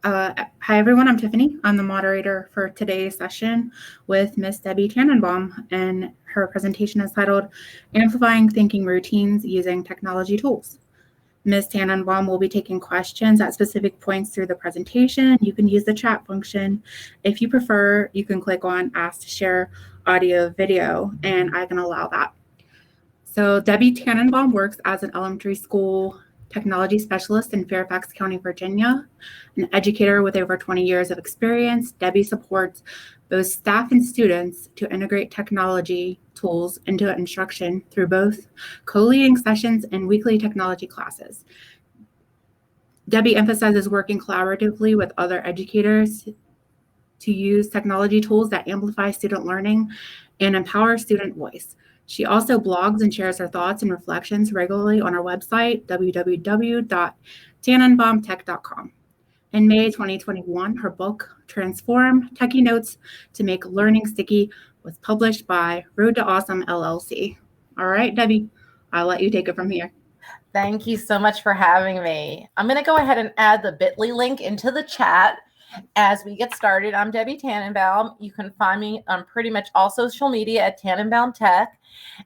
Hi, everyone. I'm Tiffany. I'm the moderator for today's session with Miss Debbie Tannenbaum, and her presentation is titled Amplifying Thinking Routines Using Technology Tools. Ms. Tannenbaum will be taking questions at specific points through the presentation. You can use the chat function. If you prefer, you can click on Ask to Share Audio Video, and I can allow that. So Debbie Tannenbaum works as an elementary school technology specialist in Fairfax County, Virginia. An educator with over 20 years of experience, Debbie supports both staff and students to integrate technology tools into instruction through both co-leading sessions and weekly technology classes. Debbie emphasizes working collaboratively with other educators to use technology tools that amplify student learning and empower student voice. She also blogs and shares her thoughts and reflections regularly on our website, www.tannenbaumtech.com. In May 2021, her book, Transform Techie Notes to Make Learning Sticky, was published by Road to Awesome LLC. All right, Debbie, I'll let you take it from here. Thank you so much for having me. I'm going to go ahead and add the bit.ly link into the chat as we get started. I'm Debbie Tannenbaum. You can find me on pretty much all social media at Tannenbaum Tech.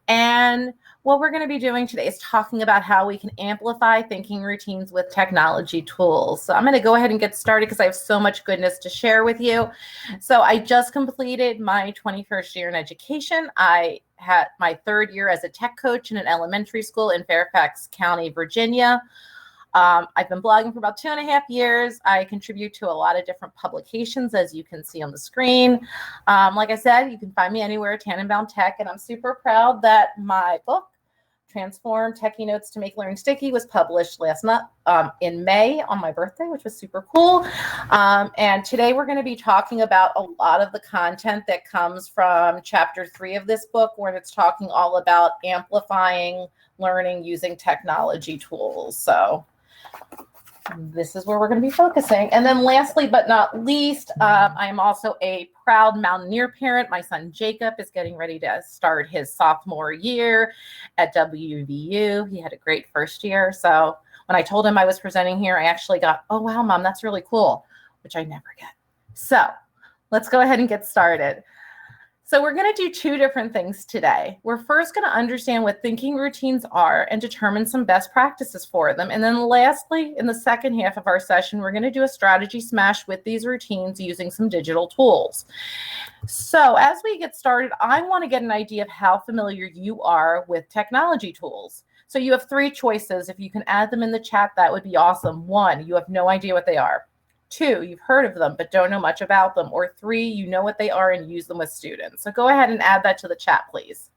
And what we're going to be doing today is talking about how we can amplify thinking routines with technology tools. So I'm going to go ahead and get started because I have so much goodness to share with you. So I just completed my 21st year in education. I had my third year as a tech coach in an elementary school in Fairfax County, Virginia. I've been blogging for about 2.5 years. I contribute to a lot of different publications, as you can see on the screen. Like I said, you can find me anywhere at Tannenbaum Tech, and I'm super proud that my book, Transform Techie Notes to Make Learning Sticky, was published last month in May on my birthday, which was super cool. And today we're going to be talking about a lot of the content that comes from chapter 3 of this book, where it's talking all about amplifying learning using technology tools. So this is where we're going to be focusing. And then lastly, but not least, I am also a proud Mountaineer parent. My son Jacob is getting ready to start his sophomore year at WVU. He had a great first year. So when I told him I was presenting here, I actually got, oh, wow, Mom, that's really cool, which I never get. So let's go ahead and get started. So we're going to do 2 different things today. We're first going to understand what thinking routines are and determine some best practices for them. And then lastly, in the second half of our session, we're going to do a strategy smash with these routines using some digital tools. So as we get started, I want to get an idea of how familiar you are with technology tools. So you have 3 choices. If you can add them in the chat, that would be awesome. 1, you have no idea what they are. 2, you've heard of them but don't know much about them. Or 3, you know what they are and use them with students. So go ahead and add that to the chat, please.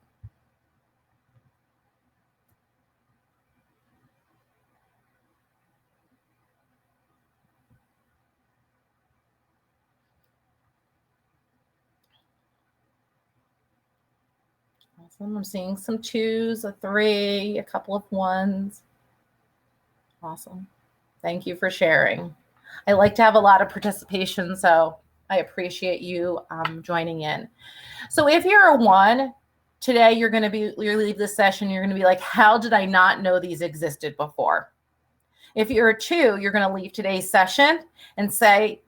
Awesome. I'm seeing some 2s, a 3, a couple of 1s. Awesome. Thank you for sharing. I like to have a lot of participation, so I appreciate you joining in. So if you're a 1, today you're going to leave this session, you're going to be like, how did I not know these existed before? If you're a 2, you're going to leave today's session and say,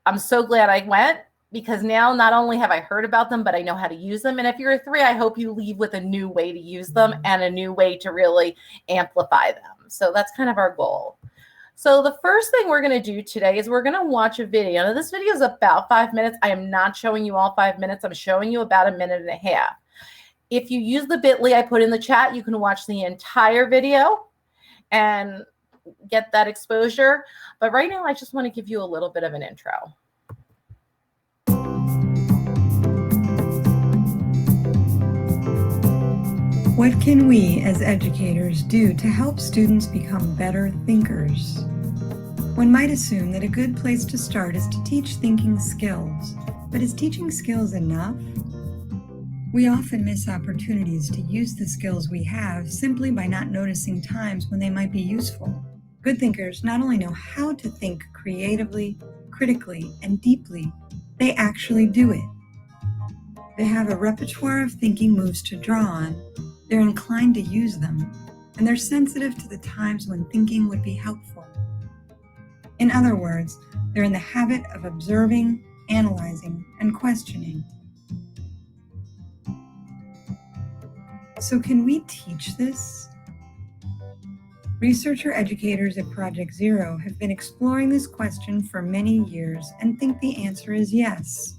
I'm so glad I went, because now not only have I heard about them, but I know how to use them. And if you're a 3, I hope you leave with a new way to use them and a new way to really amplify them. So that's kind of our goal. So the first thing we're going to do today is we're going to watch a video. Now, this video is about 5 minutes. I am not showing you all 5 minutes. I'm showing you about 1.5 minutes. If you use the bit.ly I put in the chat, you can watch the entire video and get that exposure. But right now, I just want to give you a little bit of an intro. What can we as educators do to help students become better thinkers? One might assume that a good place to start is to teach thinking skills, but is teaching skills enough? We often miss opportunities to use the skills we have simply by not noticing times when they might be useful. Good thinkers not only know how to think creatively, critically, and deeply, they actually do it. They have a repertoire of thinking moves to draw on, they're inclined to use them, and they're sensitive to the times when thinking would be helpful. In other words, they're in the habit of observing, analyzing, and questioning. So can we teach this? Researcher educators at Project Zero have been exploring this question for many years and think the answer is yes.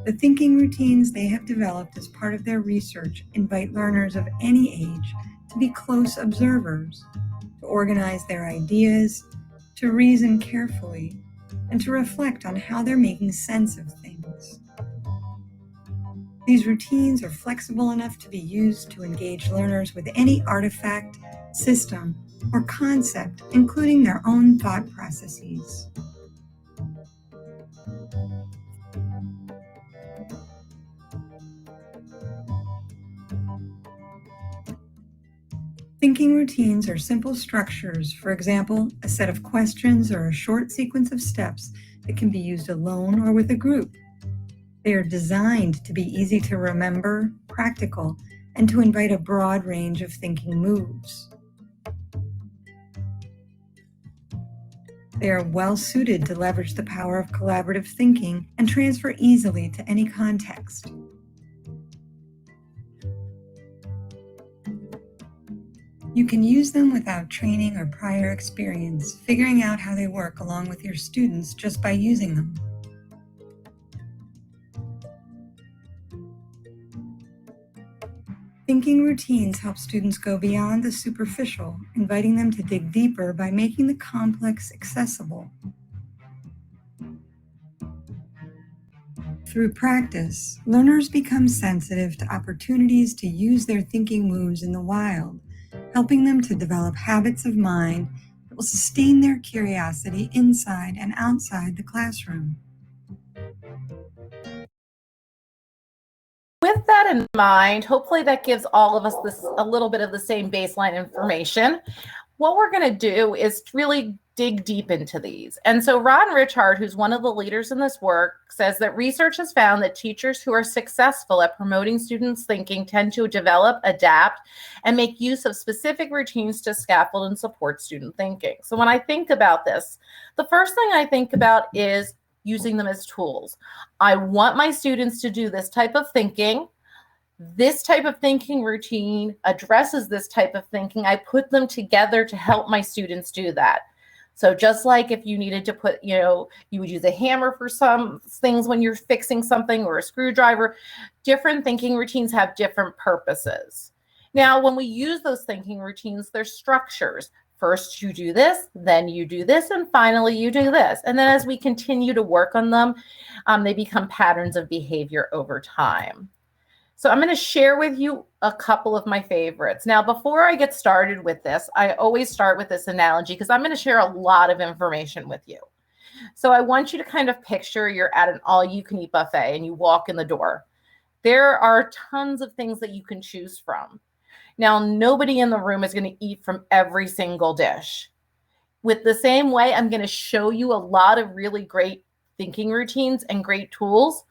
The thinking routines they have developed as part of their research invite learners of any age to be close observers, to organize their ideas, to reason carefully, and to reflect on how they're making sense of things. These routines are flexible enough to be used to engage learners with any artifact, system, or concept, including their own thought processes. Thinking routines are simple structures, for example, a set of questions or a short sequence of steps that can be used alone or with a group. They are designed to be easy to remember, practical, and to invite a broad range of thinking moves. They are well suited to leverage the power of collaborative thinking and transfer easily to any context. You can use them without training or prior experience, figuring out how they work along with your students just by using them. Thinking routines help students go beyond the superficial, inviting them to dig deeper by making the complex accessible. Through practice, learners become sensitive to opportunities to use their thinking moves in the wild, helping them to develop habits of mind that will sustain their curiosity inside and outside the classroom. With that in mind, hopefully that gives all of us a little bit of the same baseline information. What we're going to do is really dig deep into these. And so Ron Richard, who's one of the leaders in this work, says that research has found that teachers who are successful at promoting students' thinking tend to develop, adapt, and make use of specific routines to scaffold and support student thinking. So when I think about this, the first thing I think about is using them as tools. I want my students to do this type of thinking. This type of thinking routine addresses this type of thinking. I put them together to help my students do that. So just like if you needed to put, you would use a hammer for some things when you're fixing something, or a screwdriver, different thinking routines have different purposes. Now, when we use those thinking routines, there's structures. First you do this, then you do this, and finally you do this. And then as we continue to work on them, they become patterns of behavior over time. So I'm going to share with you a couple of my favorites. Now, before I get started with this, I always start with this analogy because I'm going to share a lot of information with you. So I want you to kind of picture you're at an all-you-can-eat buffet and you walk in the door. There are tons of things that you can choose from. Now, nobody in the room is going to eat from every single dish. With the same way, I'm going to show you a lot of really great thinking routines and great tools.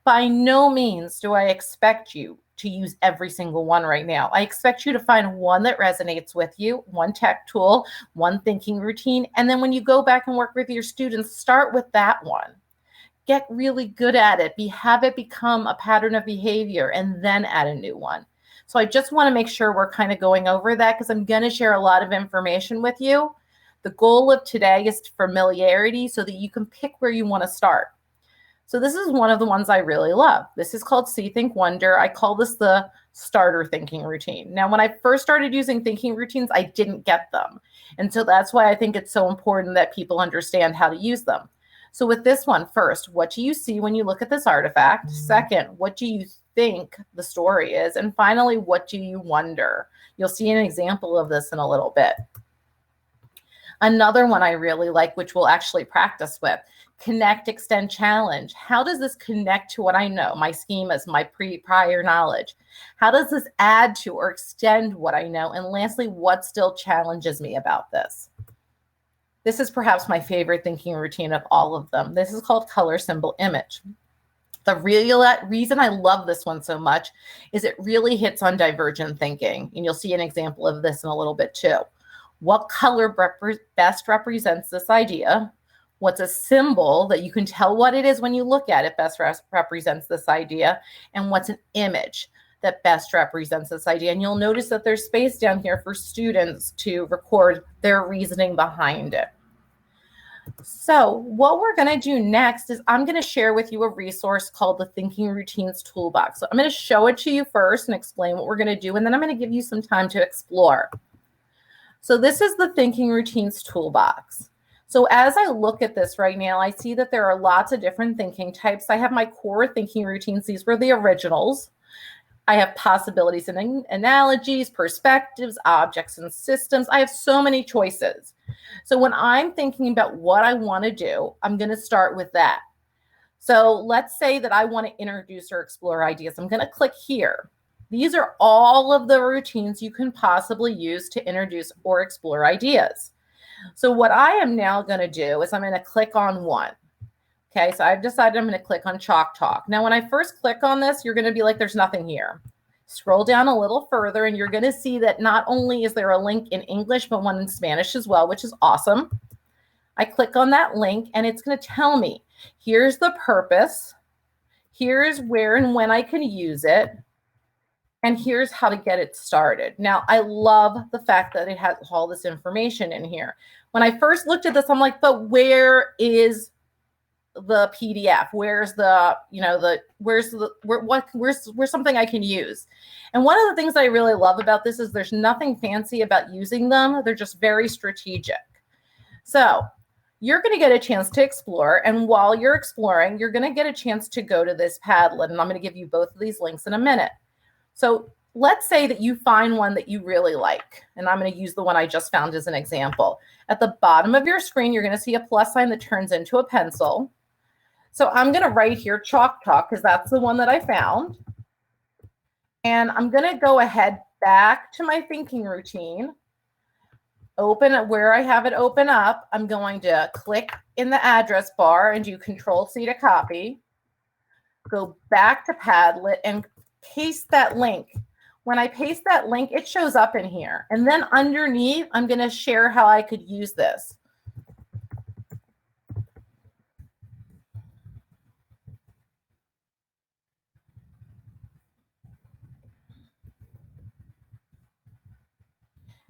By no means do I expect you to use every single one right now. I expect you to find one that resonates with you, one tech tool, one thinking routine, and then when you go back and work with your students, start with that one. Get really good at it. Have it become a pattern of behavior, and then add a new one. So I just want to make sure we're kind of going over that because I'm going to share a lot of information with you. The goal of today is familiarity so that you can pick where you want to start. So this is one of the ones I really love. This is called See, Think, Wonder. I call this the starter thinking routine. Now, when I first started using thinking routines, I didn't get them. And so that's why I think it's so important that people understand how to use them. So with this one, first, what do you see when you look at this artifact? Second, what do you think the story is? And finally, what do you wonder? You'll see an example of this in a little bit. Another one I really like, which we'll actually practice with, connect, extend, challenge. How does this connect to what I know, my schemas, my prior knowledge? How does this add to or extend what I know? And lastly, what still challenges me about this? This is perhaps my favorite thinking routine of all of them. This is called color, symbol, image. The real reason I love this one so much is it really hits on divergent thinking. And you'll see an example of this in a little bit too. What color best represents this idea? What's a symbol that you can tell what it is when you look at it best represents this idea? And what's an image that best represents this idea? And you'll notice that there's space down here for students to record their reasoning behind it. So what we're going to do next is I'm going to share with you a resource called the Thinking Routines Toolbox. So I'm going to show it to you first and explain what we're going to do, and then I'm going to give you some time to explore. So this is the Thinking Routines Toolbox. So as I look at this right now, I see that there are lots of different thinking types. I have my core thinking routines. These were the originals. I have possibilities and analogies, perspectives, objects and systems. I have so many choices. So when I'm thinking about what I want to do, I'm going to start with that. So let's say that I want to introduce or explore ideas. I'm going to click here. These are all of the routines you can possibly use to introduce or explore ideas. So what I am now going to do is I'm going to click on one. Okay, so I've decided I'm going to click on Chalk Talk. Now, when I first click on this, you're going to be like, there's nothing here. Scroll down a little further, and you're going to see that not only is there a link in English, but one in Spanish as well, which is awesome. I click on that link, and it's going to tell me, here's the purpose, here's where and when I can use it, and here's how to get it started. Now, I love the fact that it has all this information in here. When I first looked at this, I'm like, but where is the PDF? Where's the, where's something I can use? And one of the things I really love about this is there's nothing fancy about using them. They're just very strategic. So you're going to get a chance to explore. And while you're exploring, you're going to get a chance to go to this Padlet. And I'm going to give you both of these links in a minute. So let's say that you find one that you really like. And I'm going to use the one I just found as an example. At the bottom of your screen, you're going to see a plus sign that turns into a pencil. So I'm going to write here Chalk Talk because that's the one that I found. And I'm going to go ahead back to my thinking routine. Open it where I have it open up. I'm going to click in the address bar and do Control-C to copy. Go back to Padlet and paste that link. When I paste that link, it shows up in here. And then underneath, I'm going to share how I could use this.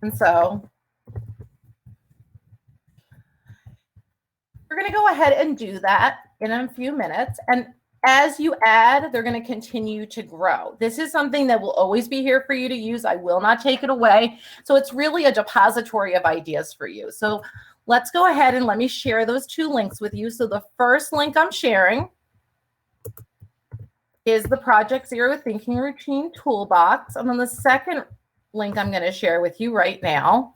And so we're going to go ahead and do that in a few minutes. And as you add, they're going to continue to grow. This is something that will always be here for you to use. I will not take it away. So it's really a depository of ideas for you. So let's go ahead and let me share those two links with you. So the first link I'm sharing is the Project Zero Thinking Routine Toolbox. And then the second link I'm going to share with you right now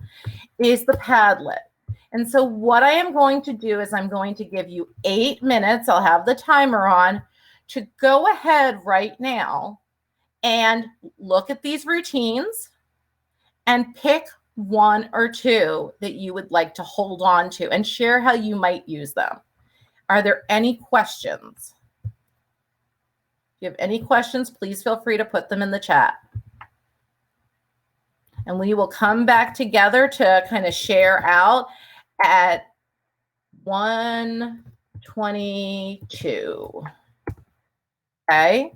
is the Padlet. And so what I am going to do is I'm going to give you 8 minutes. I'll have the timer on to go ahead right now and look at these routines and pick one or two that you would like to hold on to and share how you might use them. Are there any questions? If you have any questions, please feel free to put them in the chat. And we will come back together to kind of share out at 1:22. Okay.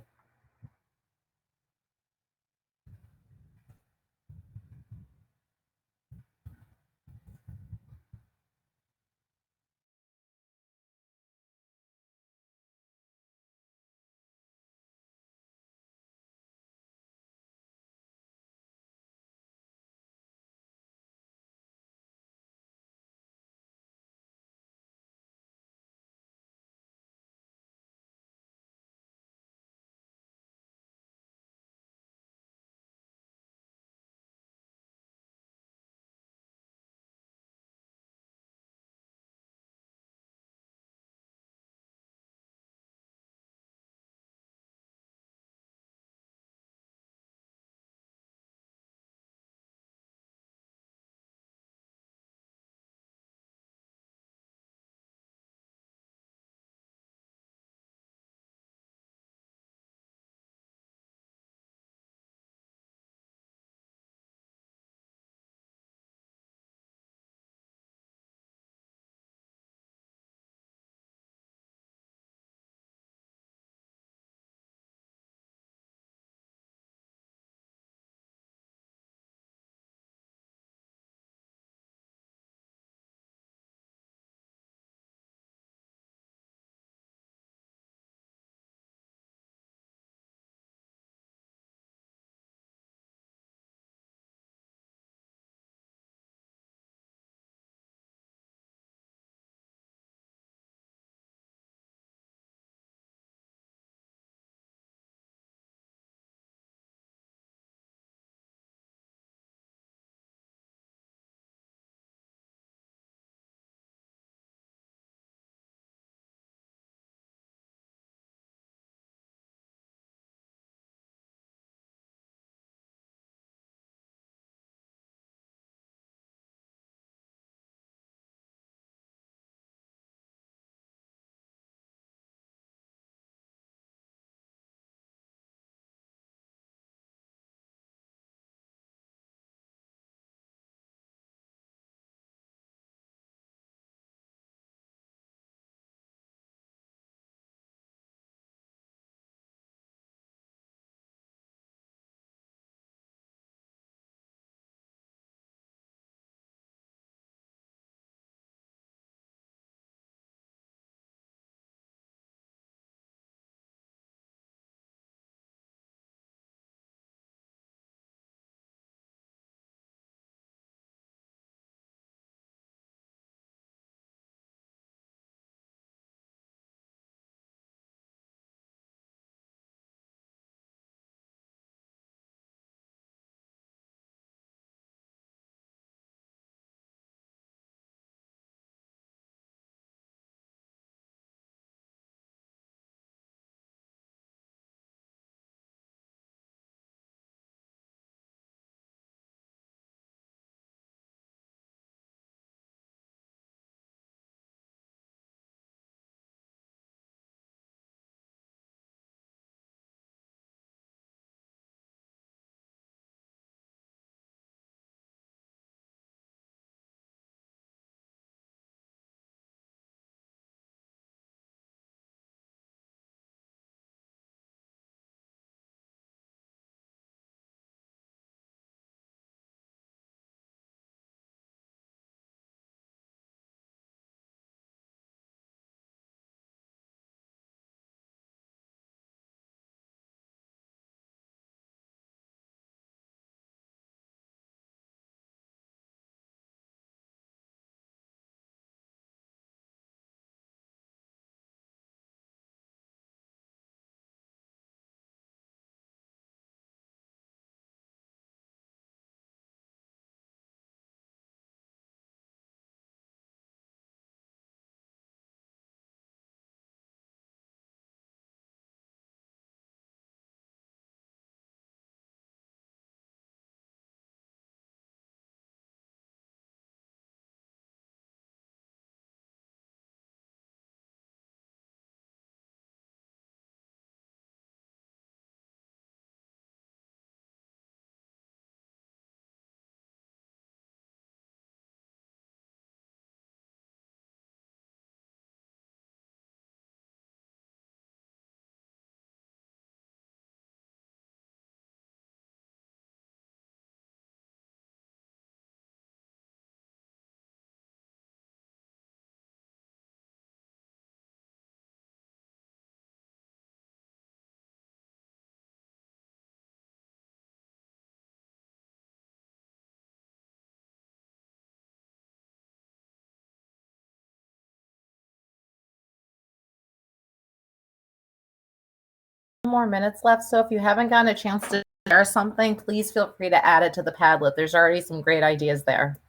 more minutes left. So if you haven't gotten a chance to share something, please feel free to add it to the Padlet. There's already some great ideas there.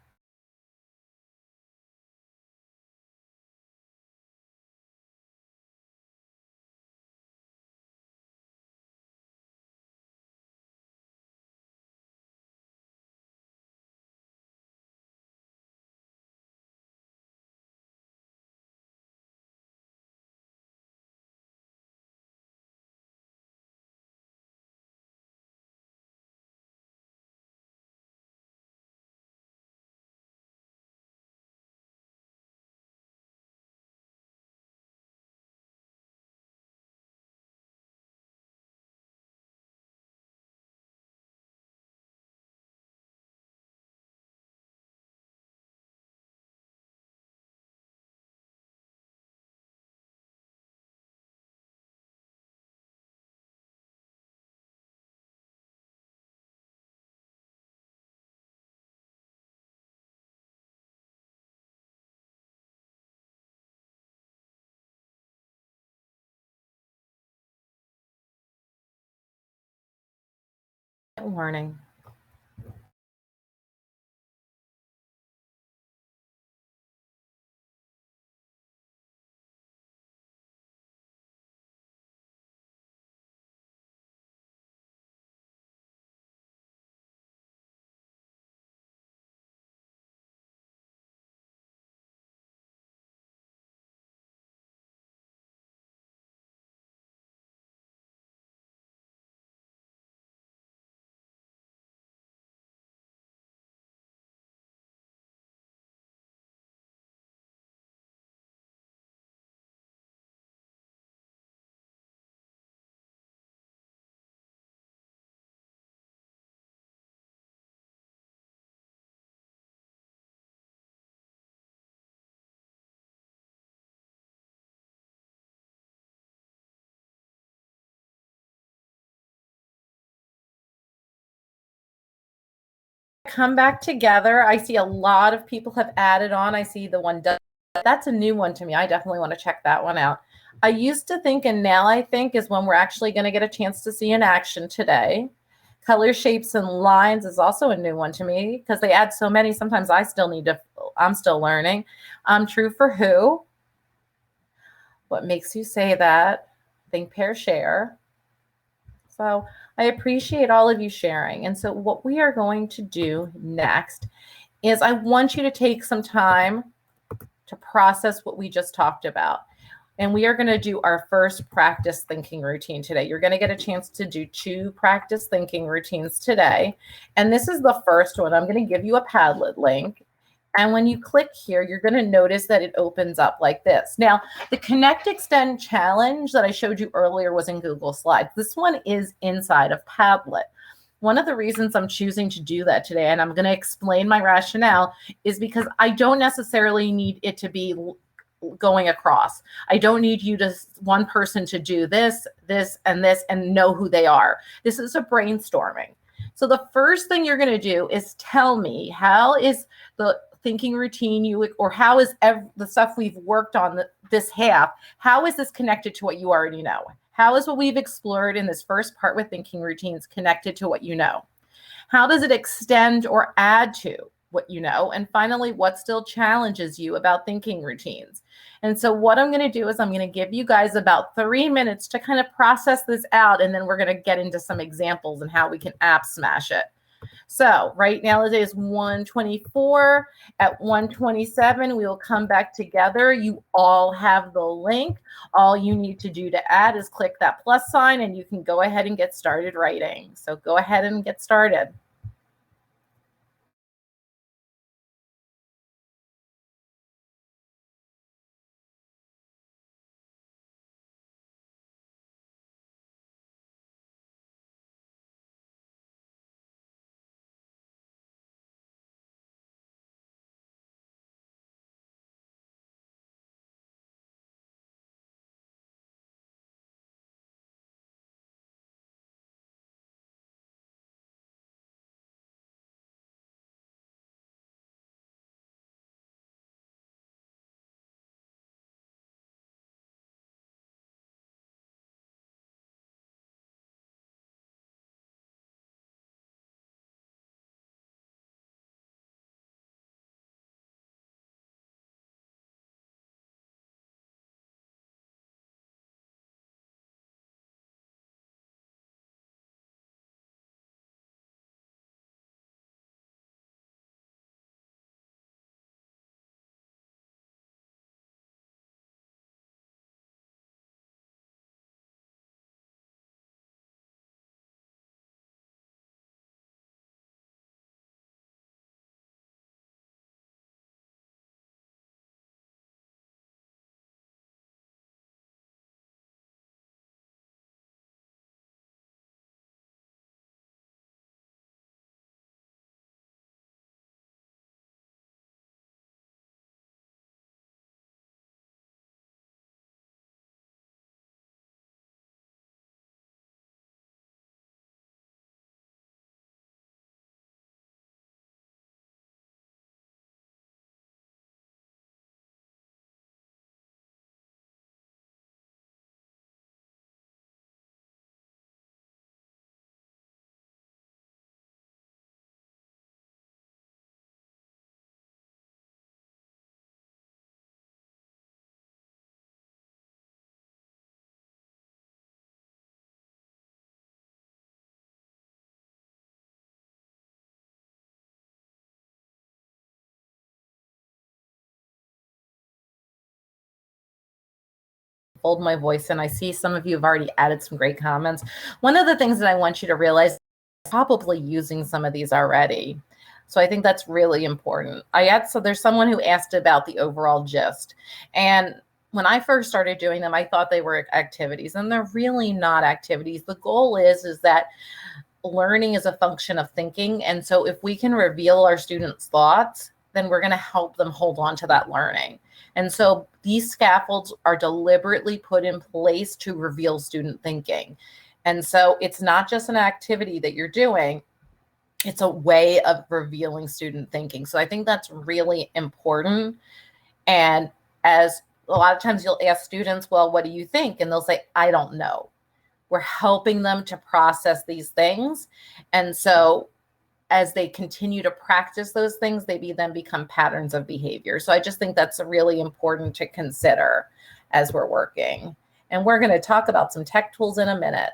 Learning. Come back together. I see a lot of people have added on. I see the one that's a new one to me. I definitely want to check that one out. I used to think, and now I think, is when we're actually going to get a chance to see in action today. Color, shapes, and lines is also a new one to me because they add so many. Sometimes I'm still learning. True for who? What makes you say that? Think, pair, share. So I appreciate all of you sharing. And so what we are going to do next is I want you to take some time to process what we just talked about. And we are going to do our first practice thinking routine today. You're going to get a chance to do 2 practice thinking routines today. And this is the first one. I'm going to give you a Padlet link. And when you click here, you're going to notice that it opens up like this. Now, the Connect Extend challenge that I showed you earlier was in Google Slides. This one is inside of Padlet. One of the reasons I'm choosing to do that today, and I'm going to explain my rationale, is because I don't necessarily need it to be going across. I don't need one person to do this, this, and this, and know who they are. This is a brainstorming. So the first thing you're going to do is tell me, how is the thinking routine or how is the stuff we've worked on this half, how is this connected to what you already know? How is what we've explored in this first part with thinking routines connected to what you know? How does it extend or add to what you know? And finally, what still challenges you about thinking routines? And so what I'm going to do is I'm going to give you guys about 3 minutes to kind of process this out, and then we're going to get into some examples and how we can app smash it. So right now it is 1:24. At 1:27, we will come back together. You all have the link. All you need to do to add is click that plus sign, and you can go ahead and get started writing. So go ahead and get started. fold my voice in. I see some of you have already added some great comments. One of the things that I want you to realize, probably using some of these already. So I think that's really important. So there's someone who asked about the overall gist. And when I first started doing them, I thought they were activities, and they're really not activities. The goal is that learning is a function of thinking. And so if we can reveal our students' thoughts, then we're going to help them hold on to that learning. And so these scaffolds are deliberately put in place to reveal student thinking. And so it's not just an activity that you're doing, it's a way of revealing student thinking. So I think that's really important. And as a lot of times you'll ask students, well, what do you think? And they'll say, I don't know. We're helping them to process these things. And so as they continue to practice those things, they then become patterns of behavior. So I just think that's really important to consider as we're working. And we're going to talk about some tech tools in a minute.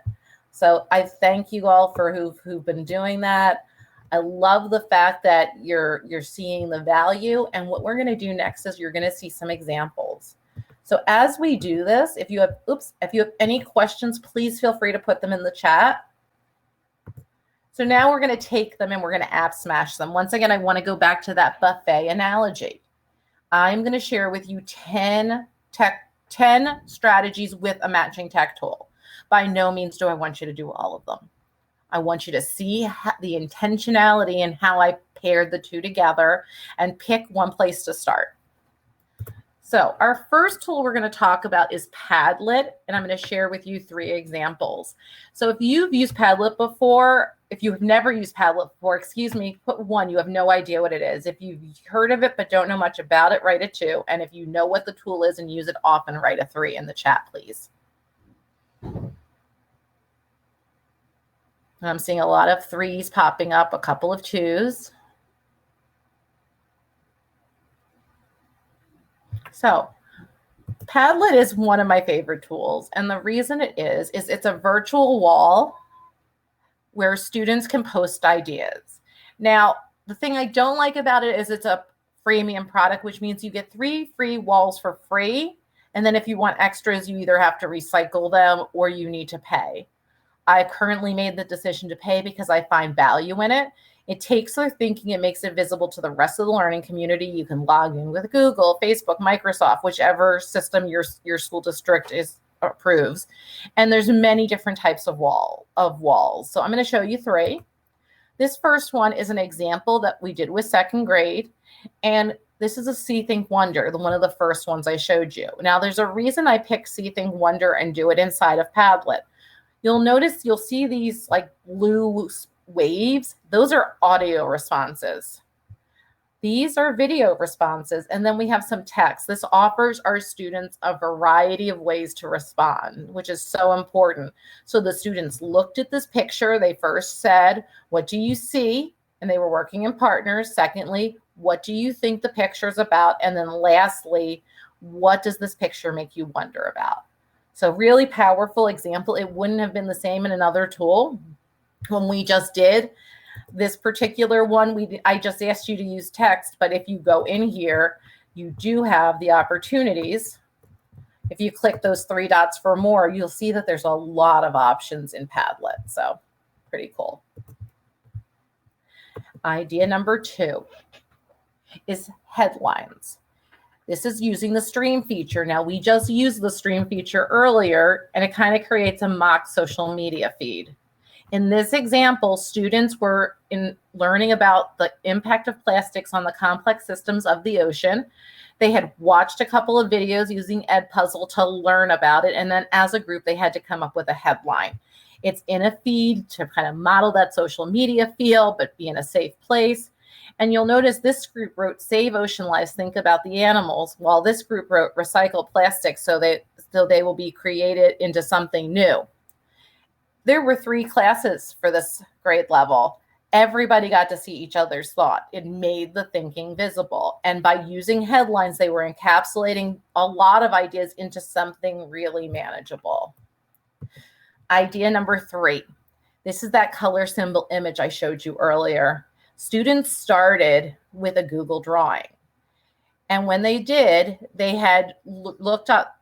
So I thank you all for who've been doing that. I love the fact that you're seeing the value. And what we're going to do next is you're going to see some examples. So as we do this, if you have any questions, please feel free to put them in the chat. So now we're going to take them and we're going to app smash them. Once again, I want to go back to that buffet analogy. I'm going to share with you 10 strategies with a matching tech tool. By no means do I want you to do all of them. I want you to see the intentionality and how I paired the two together and pick one place to start. So our first tool we're going to talk about is Padlet, and I'm going to share with you 3 examples. So if you've used Padlet before, if you have never used Padlet before, put 1, you have no idea what it is. If you've heard of it but don't know much about it, write a 2. And if you know what the tool is and use it often, write a 3 in the chat, please. I'm seeing a lot of 3s popping up, a couple of 2s. So Padlet is one of my favorite tools. And the reason it is it's a virtual wall where students can post ideas. Now, the thing I don't like about it is it's a freemium product, which means you get 3 free walls for free. And then if you want extras, you either have to recycle them or you need to pay. I currently made the decision to pay because I find value in it. It takes their thinking and makes it visible to the rest of the learning community. You can log in with Google, Facebook, Microsoft, whichever system your school district approves. And there's many different types of walls. So I'm going to show you 3. This first one is an example that we did with 2nd grade. And this is a See, Think, Wonder, one of the first ones I showed you. Now, there's a reason I picked See, Think, Wonder and do it inside of Padlet. You'll see these like blue waves. Those are audio responses. These are video responses. And then we have some text. This offers our students a variety of ways to respond, which is so important. So the students looked at this picture. They first said, what do you see? And they were working in partners. Secondly, what do you think the picture is about? And then lastly, what does this picture make you wonder about? So really powerful example. It wouldn't have been the same in another tool. When we just did this particular one, I just asked you to use text, but if you go in here, you do have the opportunities. If you click those 3 dots for more, you'll see that there's a lot of options in Padlet. So pretty cool. Idea number 2 is headlines. This is using the stream feature. Now, we just used the stream feature earlier, and it kind of creates a mock social media feed. In this example, students were learning about the impact of plastics on the complex systems of the ocean. They had watched a couple of videos using Edpuzzle to learn about it, and then as a group, they had to come up with a headline. It's in a feed to kind of model that social media feel, but be in a safe place. And you'll notice this group wrote Save Ocean Lives, Think About the Animals, while this group wrote Recycle Plastic so they will be created into something new. There were 3 classes for this grade level. Everybody got to see each other's thought. It made the thinking visible. And by using headlines, they were encapsulating a lot of ideas into something really manageable. Idea number 3. This is that color symbol image I showed you earlier. Students started with a Google drawing. And when they did, they had looked up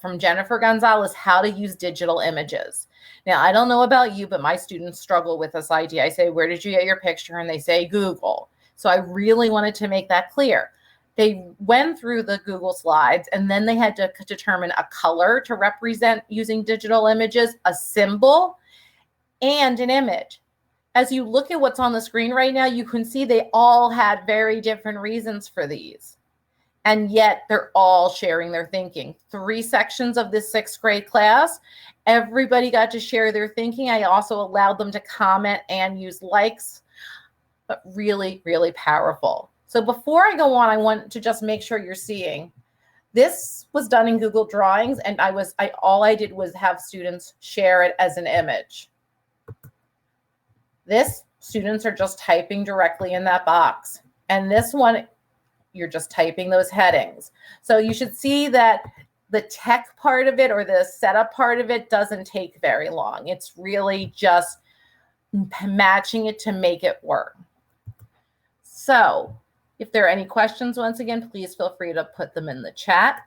from Jennifer Gonzalez, how to use digital images. Now, I don't know about you, but my students struggle with this idea. I say, where did you get your picture? And they say Google. So I really wanted to make that clear. They went through the Google slides, and then they had to determine a color to represent using digital images, a symbol, and an image. As you look at what's on the screen right now, you can see they all had very different reasons for these. And yet they're all sharing their thinking. 3 sections of this 6th grade class, everybody got to share their thinking. I also allowed them to comment and use likes, but really, really powerful. So before I go on, I want to just make sure you're seeing. This was done in Google Drawings, and all I did was have students share it as an image. This, students are just typing directly in that box. And this one, you're just typing those headings. So you should see that the tech part of it or the setup part of it doesn't take very long. It's really just matching it to make it work. So if there are any questions, once again, please feel free to put them in the chat.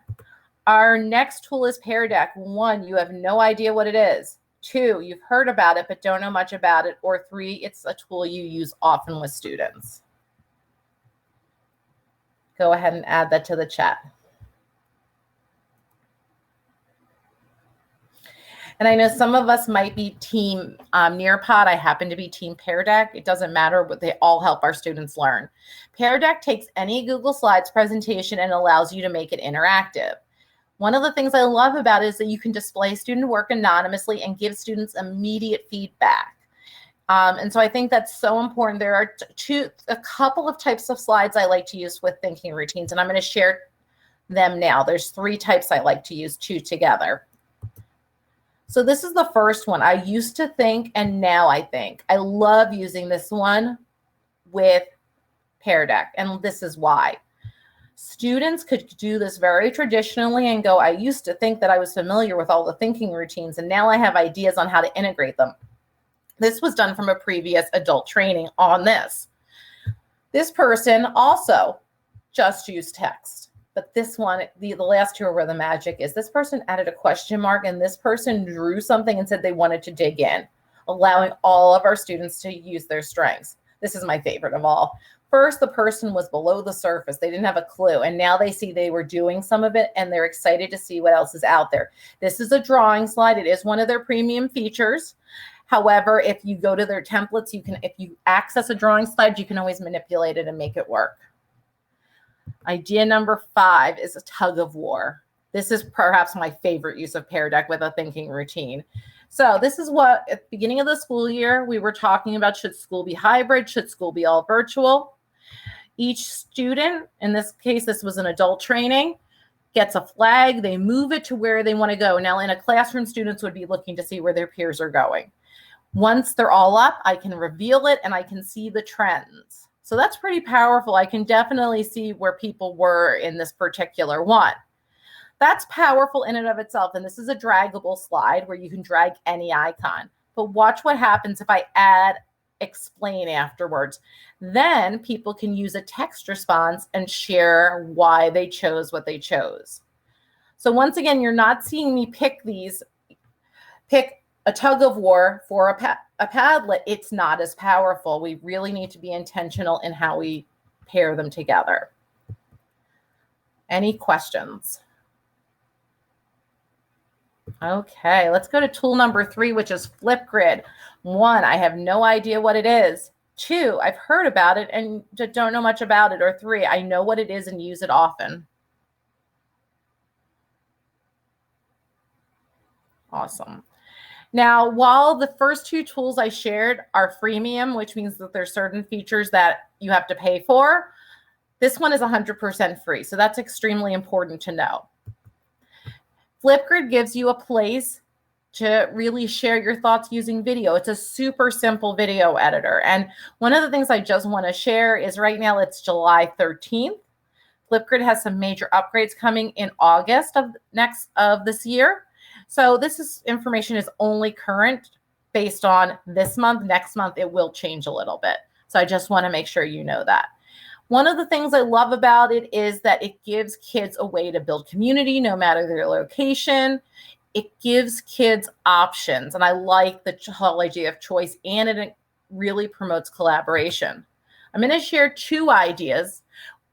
Our next tool is Pear Deck. 1, you have no idea what it is. 2, you've heard about it but don't know much about it. Or 3, it's a tool you use often with students. Go ahead and add that to the chat. And I know some of us might be team Nearpod. I happen to be team Pear Deck. It doesn't matter, but they all help our students learn. Pear Deck takes any Google Slides presentation and allows you to make it interactive. One of the things I love about it is that you can display student work anonymously and give students immediate feedback. And so I think that's so important. There are a couple of types of slides I like to use with thinking routines, and I'm going to share them now. There's 3 types I like to use, 2 together. So this is the first one. I used to think, and now I think. I love using this one with Pear Deck, and this is why. Students could do this very traditionally and go, I used to think that I was familiar with all the thinking routines, and now I have ideas on how to integrate them. This was done from a previous adult training on this. This person also just used text. But this one, the last 2 are where the magic is. This person added a question mark, and this person drew something and said they wanted to dig in, allowing all of our students to use their strengths. This is my favorite of all. First, the person was below the surface. They didn't have a clue, and now they see they were doing some of it, and they're excited to see what else is out there. This is a drawing slide. It is one of their premium features. However, if you go to their templates, if you access a drawing slide, you can always manipulate it and make it work. Idea number 5 is a tug of war. This is perhaps my favorite use of Pear Deck with a thinking routine. So this is what, at the beginning of the school year, we were talking about, should school be hybrid? Should school be all virtual? Each student, in this case, this was an adult training, gets a flag. They move it to where they want to go. Now, in a classroom, students would be looking to see where their peers are going. Once they're all up, I can reveal it and I can see the trends. So that's pretty powerful. I can definitely see where people were in this particular one. That's powerful in and of itself. And this is a draggable slide where you can drag any icon. But watch what happens if I add explain afterwards. Then people can use a text response and share why they chose what they chose. So once again, you're not seeing me pick a tug of war for a Padlet. It's not as powerful. We really need to be intentional in how we pair them together. Any questions? Okay, let's go to tool number 3, which is Flipgrid. 1, I have no idea what it is. 2, I've heard about it and don't know much about it. Or 3, I know what it is and use it often. Awesome. Now, while the first 2 tools I shared are freemium, which means that there's certain features that you have to pay for, this one is 100% free. So that's extremely important to know. Flipgrid gives you a place to really share your thoughts using video. It's a super simple video editor. And one of the things I just want to share is right now it's July 13th. Flipgrid has some major upgrades coming in August of this year. So this information is only current based on this month. Next month, it will change a little bit. So I just want to make sure you know that. One of the things I love about it is that it gives kids a way to build community no matter their location. It gives kids options, and I like the whole idea of choice, and it really promotes collaboration. I'm going to share 2 ideas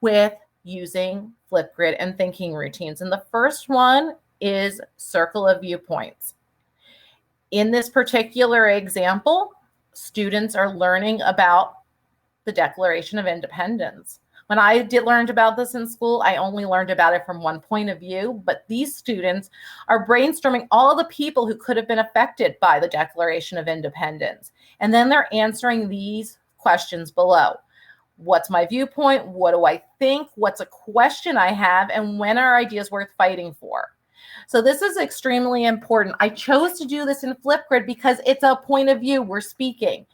with using Flipgrid and thinking routines. And the first one is circle of viewpoints. In this particular example, students are learning about the Declaration of Independence. When I learned about this in school, I only learned about it from one point of view, but these students are brainstorming all the people who could have been affected by the Declaration of Independence. And then they're answering these questions below. What's my viewpoint? What do I think? What's a question I have? And when are ideas worth fighting for? So this is extremely important. I chose to do this in Flipgrid because it's a point of view. We're speaking.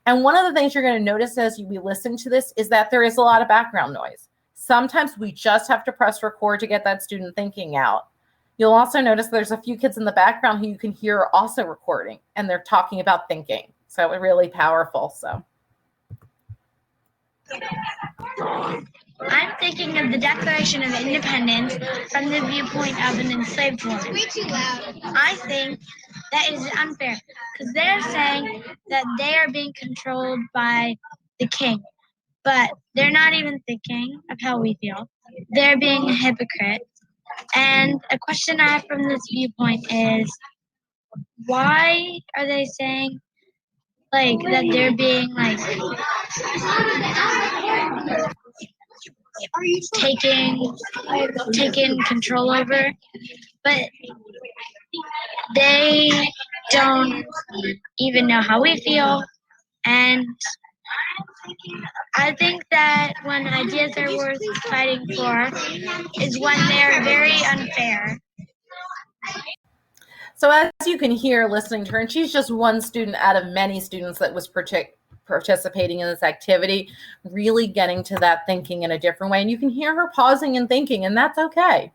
And one of the things you're going to notice as we listen to this is that there is a lot of background noise. Sometimes we just have to press record to get that student thinking out. You'll also notice there's a few kids in the background who you can hear are also recording, and they're talking about thinking. So it's really powerful. So I'm thinking of the Declaration of Independence from the viewpoint of an enslaved woman. Way too loud. I think that is unfair because they're saying that they are being controlled by the king, but they're not even thinking of how we feel. They're being a hypocrite. And a question I have from this viewpoint is, why are they saying like that they're being like taken control over, but they don't even know how we feel. And I think that when ideas are worth fighting for is when they're very unfair. So as you can hear listening to her, and she's just one student out of many students that was participating in this activity, really getting to that thinking in a different way. And you can hear her pausing and thinking, and that's okay.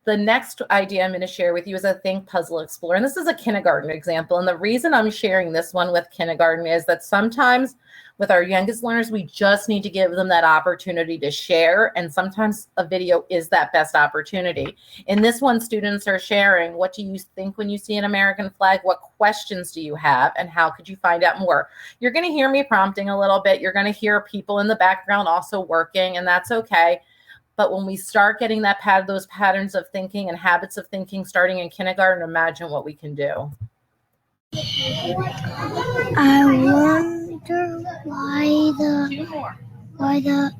The next idea I'm going to share with you is a Think Puzzle Explorer. And this is a kindergarten example. And the reason I'm sharing this one with kindergarten is that sometimes with our youngest learners, we just need to give them that opportunity to share. And sometimes a video is that best opportunity. In this one, students are sharing, what do you think when you see an American flag? What questions do you have? And how could you find out more? You're going to hear me prompting a little bit. You're going to hear people in the background also working, and that's okay. But when we start getting those patterns of thinking and habits of thinking starting in kindergarten, imagine what we can do. I wonder why the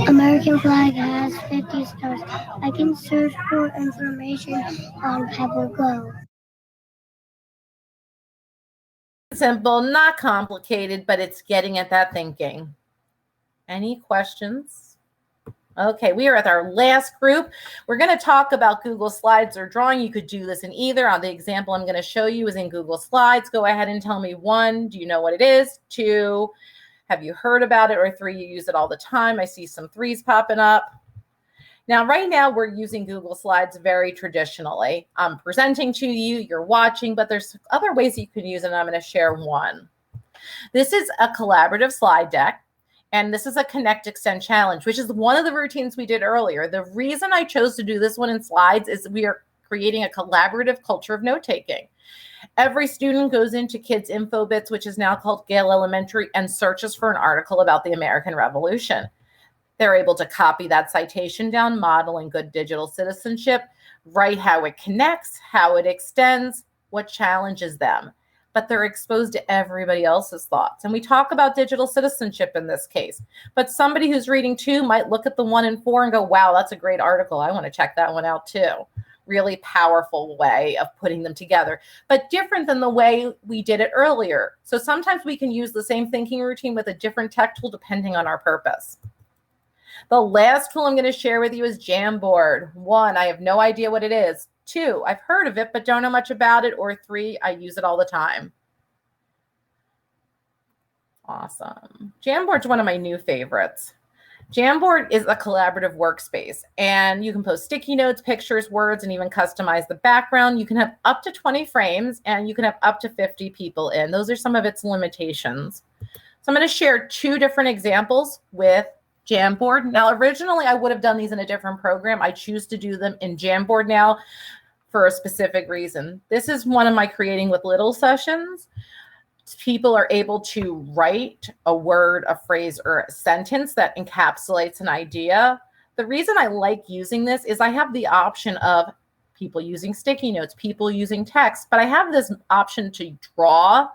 American flag has 50 stars. I can search for information on PebbleGo. Simple, not complicated, but it's getting at that thinking. Any questions? Okay, we are at our last group. We're going to talk about Google Slides or drawing. You could do this in either. On the example I'm going to show you is in Google Slides. Go ahead and tell me 1, do you know what it is? 2, have you heard about it? Or 3, you use it all the time. I see some 3s popping up. Now, right now, we're using Google Slides very traditionally. I'm presenting to you, you're watching, but there's other ways you can use it, and I'm going to share one. This is a collaborative slide deck. And this is a Connect Extend challenge, which is one of the routines we did earlier. The reason I chose to do this one in slides is we are creating a collaborative culture of note-taking. Every student goes into Kids Info Bits, which is now called Gale Elementary, and searches for an article about the American Revolution. They're able to copy that citation down, modeling good digital citizenship, write how it connects, how it extends, what challenges them. But they're exposed to everybody else's thoughts. And we talk about digital citizenship in this case. But somebody who's reading 2 might look at the 1 and 4 and go, wow, that's a great article. I want to check that one out too. Really powerful way of putting them together, but different than the way we did it earlier. So sometimes we can use the same thinking routine with a different tech tool depending on our purpose. The last tool I'm going to share with you is Jamboard. 1, I have no idea what it is. 2, I've heard of it, but don't know much about it. Or 3, I use it all the time. Awesome. Jamboard's one of my new favorites. Jamboard is a collaborative workspace, and you can post sticky notes, pictures, words, and even customize the background. You can have up to 20 frames, and you can have up to 50 people in. Those are some of its limitations. So I'm going to share 2 different examples with Jamboard. Now, originally I would have done these in a different program. I choose to do them in Jamboard now for a specific reason. This is one of my creating with little sessions. People are able to write a word, a phrase, or a sentence that encapsulates an idea. The reason I like using this is I have the option of people using sticky notes, people using text, but I have this option to draw.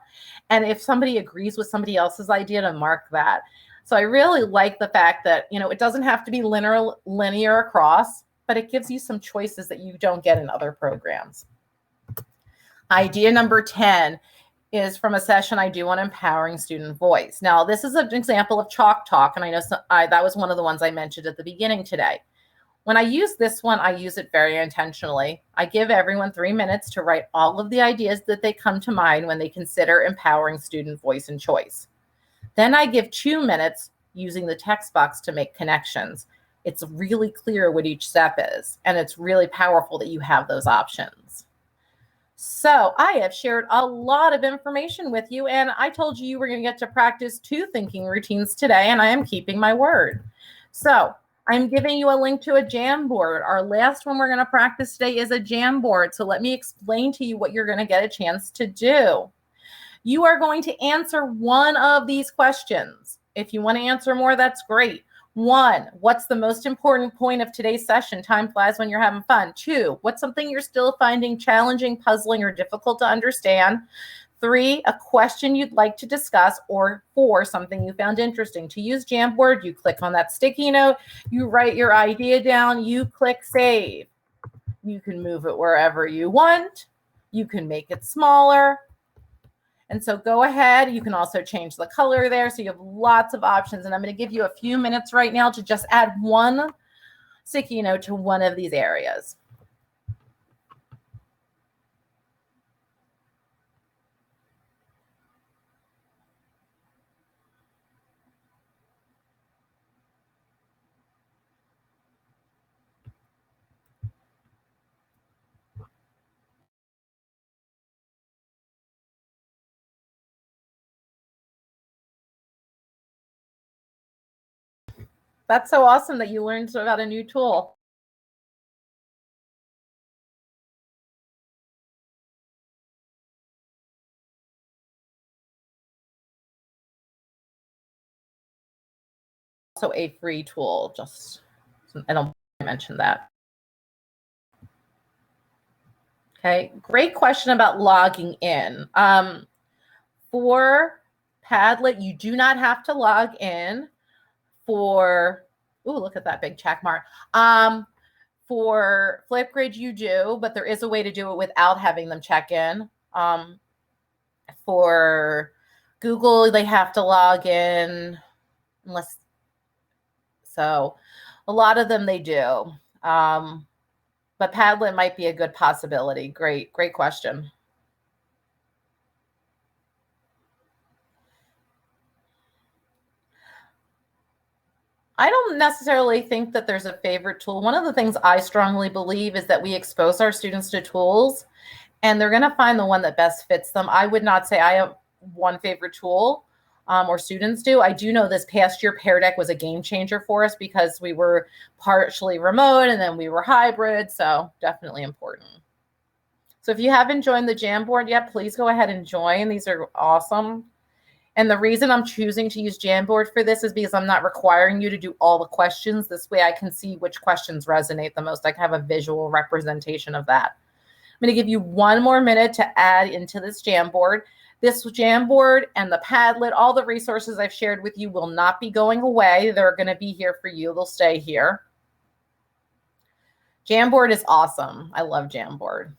And if somebody agrees with somebody else's idea, to mark that. So I really like the fact that, it doesn't have to be linear across, but it gives you some choices that you don't get in other programs. Idea number 10 is from a session I do on empowering student voice. Now, this is an example of Chalk Talk, and I know that was one of the ones I mentioned at the beginning today. When I use this one, I use it very intentionally. I give everyone 3 minutes to write all of the ideas that they come to mind when they consider empowering student voice and choice. Then I give 2 minutes using the text box to make connections. It's really clear what each step is, and it's really powerful that you have those options. So I have shared a lot of information with you, and I told you were going to get to practice 2 thinking routines today, and I am keeping my word. So I'm giving you a link to a Jamboard. Our last one we're going to practice today is a Jamboard. So let me explain to you what you're going to get a chance to do. You are going to answer one of these questions. If you want to answer more, that's great. 1, what's the most important point of today's session? Time flies when you're having fun. 2, what's something you're still finding challenging, puzzling, or difficult to understand? 3, a question you'd like to discuss, or 4, something you found interesting. To use Jamboard, you click on that sticky note, you write your idea down, you click save. You can move it wherever you want. You can make it smaller. And so go ahead. You can also change the color there. So you have lots of options. And I'm going to give you a few minutes right now to just add one sticky note to one of these areas. That's so awesome that you learned about a new tool. Also a free tool, just I don't mention that. Okay, great question about logging in. For Padlet, you do not have to log in. For, ooh, look at that big check mark. For Flipgrid, you do, but there is a way to do it without having them check in. For Google, they have to log in, unless, so a lot of them they do. But Padlet might be a good possibility. Great question. I don't necessarily think that there's a favorite tool. One of the things I strongly believe is that we expose our students to tools, and they're going to find the one that best fits them. I would not say I have one favorite tool, or students do. I do know this past year, Pear Deck was a game changer for us because we were partially remote and then we were hybrid. So definitely important. So if you haven't joined the Jamboard yet, please go ahead and join. These are awesome. And the reason I'm choosing to use Jamboard for this is because I'm not requiring you to do all the questions. This way I can see which questions resonate the most. I can have a visual representation of that. I'm going to give you 1 more minute to add into this Jamboard. This Jamboard and the Padlet, all the resources I've shared with you will not be going away. They're going to be here for you. They'll stay here. Jamboard is awesome. I love Jamboard.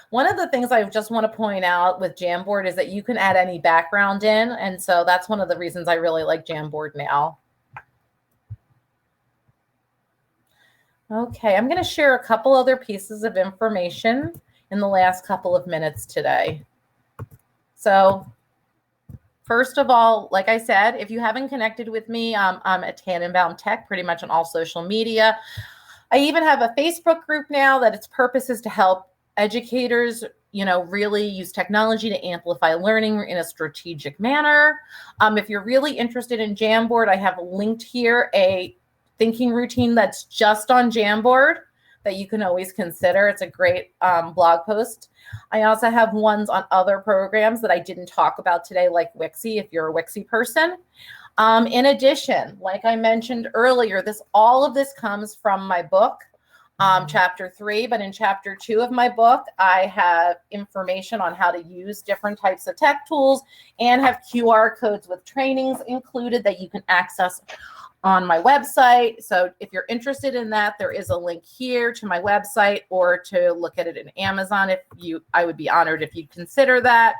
One of the things I just want to point out with Jamboard is that you can add any background in. And so that's one of the reasons I really like Jamboard now. Okay, I'm going to share a couple other pieces of information in the last couple of minutes today. So first of all, like I said, if you haven't connected with me, I'm at Tannenbaum Tech pretty much on all social media. I even have a Facebook group now that its purpose is to help educators really use technology to amplify learning in a strategic manner. If you're really interested in Jamboard, I have linked here a thinking routine that's just on Jamboard that you can always consider. It's a great blog post. I also have ones on other programs that I didn't talk about today, like Wixie, if you're a Wixie person. In addition, like I mentioned earlier, all of this comes from my book, chapter 3, but in chapter 2 of my book, I have information on how to use different types of tech tools and have QR codes with trainings included that you can access on my website. So if you're interested in that, there is a link here to my website or to look at it in Amazon. I would be honored if you'd consider that.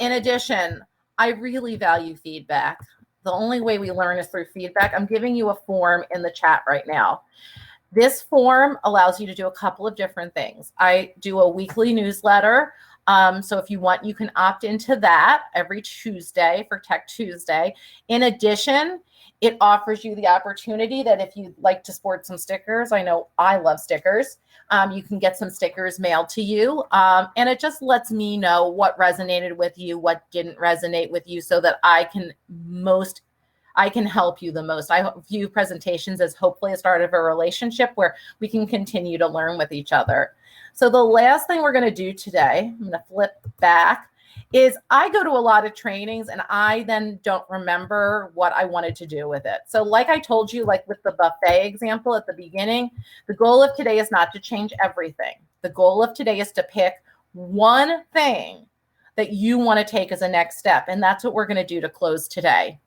In addition, I really value feedback. The only way we learn is through feedback. I'm giving you a form in the chat right now. This form allows you to do a couple of different things. I do a weekly newsletter. So if you want, you can opt into that every Tuesday for Tech Tuesday. In addition, it offers you the opportunity that if you'd like to sport some stickers, I know I love stickers, you can get some stickers mailed to you. And it just lets me know what resonated with you, what didn't resonate with you, so that I can help you the most. I view presentations as hopefully a start of a relationship where we can continue to learn with each other. So the last thing we're going to do today, I'm going to flip back, is I go to a lot of trainings and I then don't remember what I wanted to do with it. So like I told you, like with the buffet example at the beginning, the goal of today is not to change everything. The goal of today is to pick one thing that you want to take as a next step. And that's what we're going to do to close today.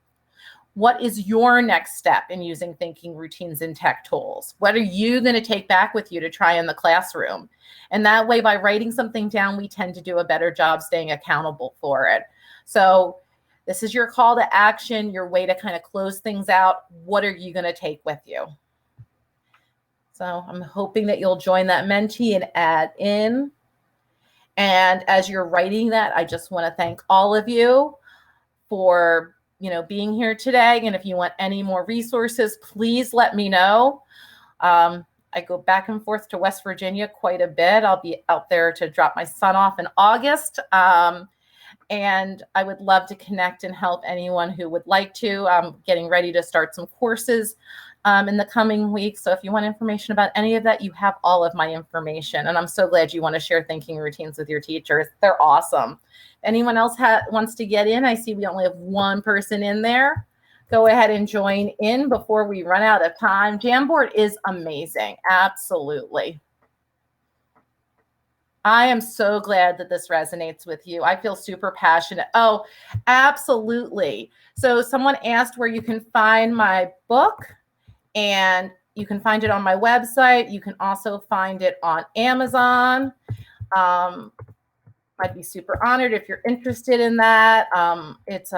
What is your next step in using thinking routines and tech tools? What are you going to take back with you to try in the classroom? And that way, by writing something down, we tend to do a better job staying accountable for it. So this is your call to action, your way to kind of close things out. What are you going to take with you? So I'm hoping that you'll join that mentee and add in. And as you're writing that, I just want to thank all of you for being here today. And if you want any more resources, please let me know. I go back and forth to West Virginia quite a bit. I'll be out there to drop my son off in August. And I would love to connect and help anyone who would like to. I'm getting ready to start some courses in the coming weeks. So if you want information about any of that, you have all of my information. And I'm so glad you want to share thinking routines with your teachers. They're awesome. Anyone else wants to get in? I see we only have one person in there. Go ahead and join in before we run out of time. Jamboard is amazing. Absolutely. I am so glad that this resonates with you. I feel super passionate. Oh, absolutely. So someone asked where you can find my book, and you can find it on my website. You can also find it on Amazon. I'd be super honored if you're interested in that. It's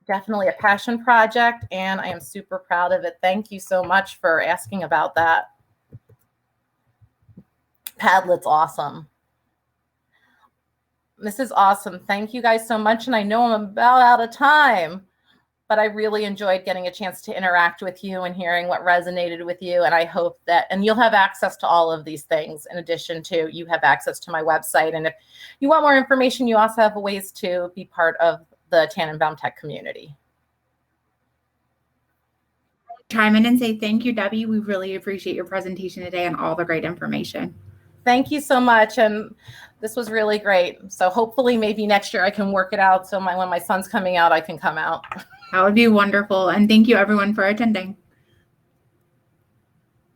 definitely a passion project, and I am super proud of it. Thank you so much for asking about that. Padlet's awesome. This is awesome. Thank you guys so much. And I know I'm about out of time, but I really enjoyed getting a chance to interact with you and hearing what resonated with you. And I hope that, and you'll have access to all of these things. In addition to, you have access to my website. And if you want more information, you also have ways to be part of the Tannenbaum Tech community. Chime in and say thank you, Debbie. We really appreciate your presentation today and all the great information. Thank you so much. And this was really great. So hopefully maybe next year I can work it out. So when my son's coming out, I can come out. That would be wonderful. And thank you everyone for attending.